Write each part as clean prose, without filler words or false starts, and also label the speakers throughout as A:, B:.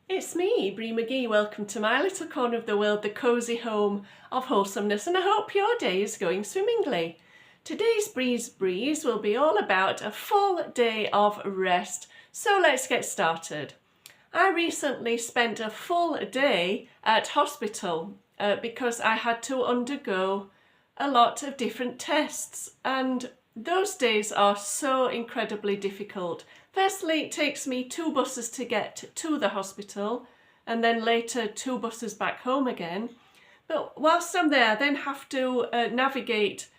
A: It's me, Bree McGee. Welcome to my little corner of the world, the cosy home of wholesomeness, and I hope your day is going swimmingly. Today's Bree's Breeze will be all about a full day of rest, so let's get started. I recently spent a full day at hospital because I had to undergo a lot of different tests, and those days are so incredibly difficult. Firstly, it takes me 2 buses to get to the hospital and then later 2 buses back home again. But whilst I'm there, I then have to navigate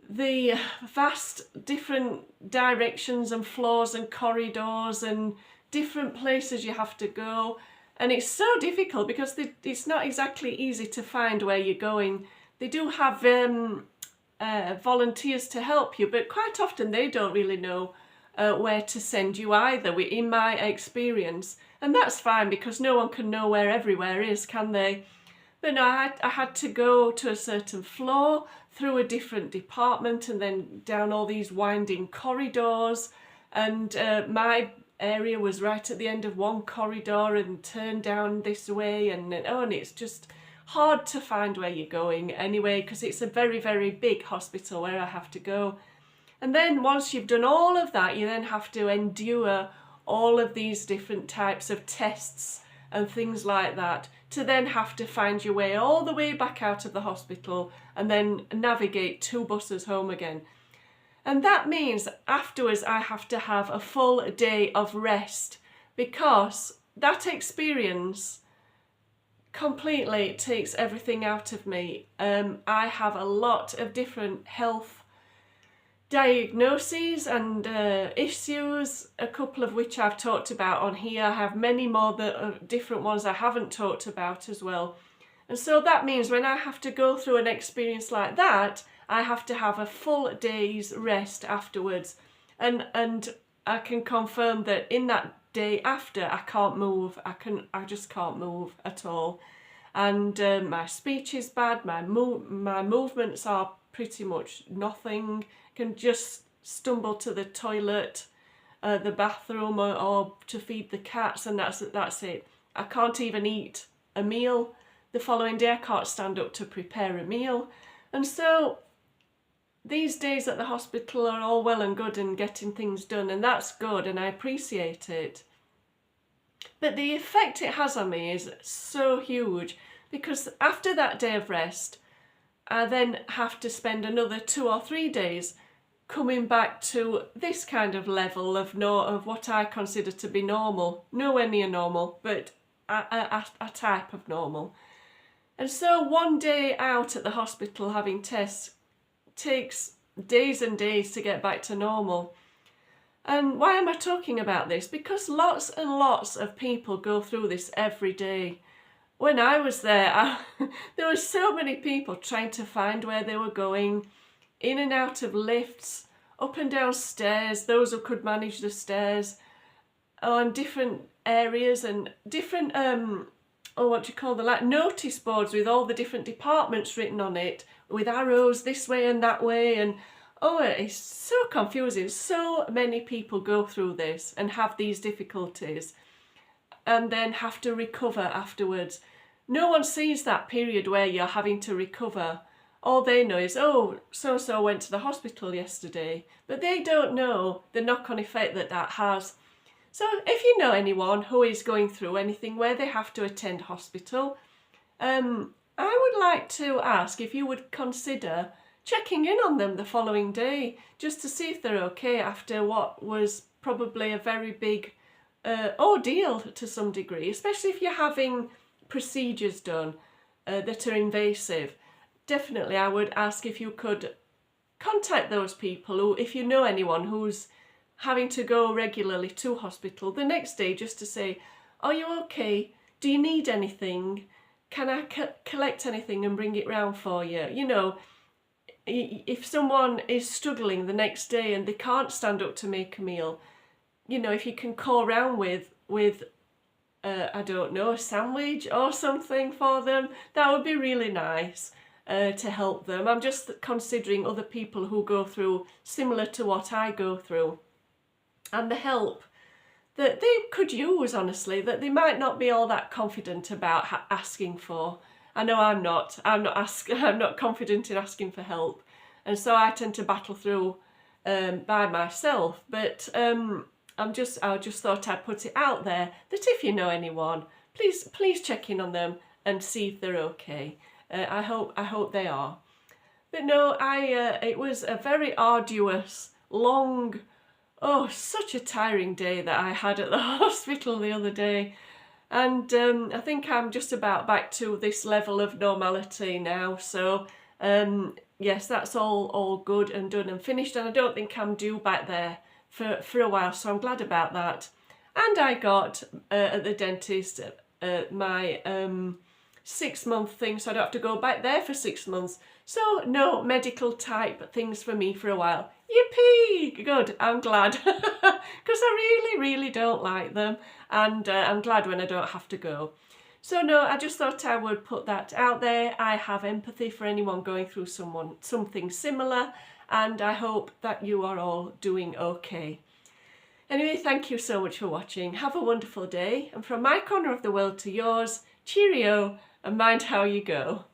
A: the vast different directions and floors and corridors and different places you have to go. And it's so difficult because it's not exactly easy to find where you're going. They do have volunteers to help you, but quite often they don't really know where to send you either, in my experience. And that's fine because no one can know where everywhere is, can they? But no, I had to go to a certain floor, through a different department, and then down all these winding corridors. And my area was right at the end of one corridor and turned down this way. And it's just hard to find where you're going anyway, because it's a very, very big hospital where I have to go. And then once you've done all of that, you then have to endure all of these different types of tests and things like that, to then have to find your way all the way back out of the hospital and then navigate 2 buses home again. And that means afterwards I have to have a full day of rest, because that experience completely takes everything out of me. I have a lot of different health diagnoses and issues, a couple of which I've talked about on here. I have many more different ones I haven't talked about as well. And so that means when I have to go through an experience like that, I have to have a full day's rest afterwards. And I can confirm that in that day after, I can't move. I just can't move at all. And my speech is bad, my movements are pretty much nothing. Can just stumble to the toilet, the bathroom, or to feed the cats, and that's it. I can't even eat a meal the following day. I can't stand up to prepare a meal. And so these days at the hospital are all well and good and getting things done, and that's good and I appreciate it. But the effect it has on me is so huge, because after that day of rest, I then have to spend another 2 or 3 days coming back to this kind of level of what I consider to be normal. Nowhere near normal, but a type of normal. And so 1 day out at the hospital having tests takes days and days to get back to normal. And why am I talking about this? Because lots and lots of people go through this every day. When I was there, there were so many people trying to find where they were going, in and out of lifts, up and down stairs, those who could manage the stairs, on different areas and different, like notice boards with all the different departments written on it, with arrows this way and that way, and it's so confusing. So many people go through this and have these difficulties and then have to recover afterwards. No one sees that period where you're having to recover. All they know is, so-and-so went to the hospital yesterday, but they don't know the knock-on effect that has. So if you know anyone who is going through anything where they have to attend hospital, I would like to ask if you would consider checking in on them the following day, just to see if they're okay after what was probably a very big ordeal to some degree, especially if you're having procedures done that are invasive. Definitely I would ask if you could contact those people, who, if you know anyone who's having to go regularly to hospital, the next day, just to say, are you okay? Do you need anything? Can I collect anything and bring it round for you? You know, if someone is struggling the next day and they can't stand up to make a meal, you know, if you can call round with I don't know, a sandwich or something for them, that would be really nice to help them. I'm just considering other people who go through similar to what I go through, and the help that they could use, honestly, that they might not be all that confident about asking for. I know I'm not confident in asking for help, and so I tend to battle through by myself. But I just thought I'd put it out there that if you know anyone, please check in on them and see if they're okay. I hope they are. But no, it was a very arduous, long, oh, such a tiring day that I had at the hospital the other day. And I think I'm just about back to this level of normality now. So yes, that's all good and done and finished. And I don't think I'm due back there for a while. So I'm glad about that. And I got at the dentist my 6-month thing, so I don't have to go back there for 6 months. So no medical type things for me for a while. Yippee! Good, I'm glad. Because I really don't like them. And I'm glad when I don't have to go. So no, I just thought I would put that out there. I have empathy for anyone going through something similar. And I hope that you are all doing okay. Anyway, thank you so much for watching. Have a wonderful day. And from my corner of the world to yours, cheerio and mind how you go.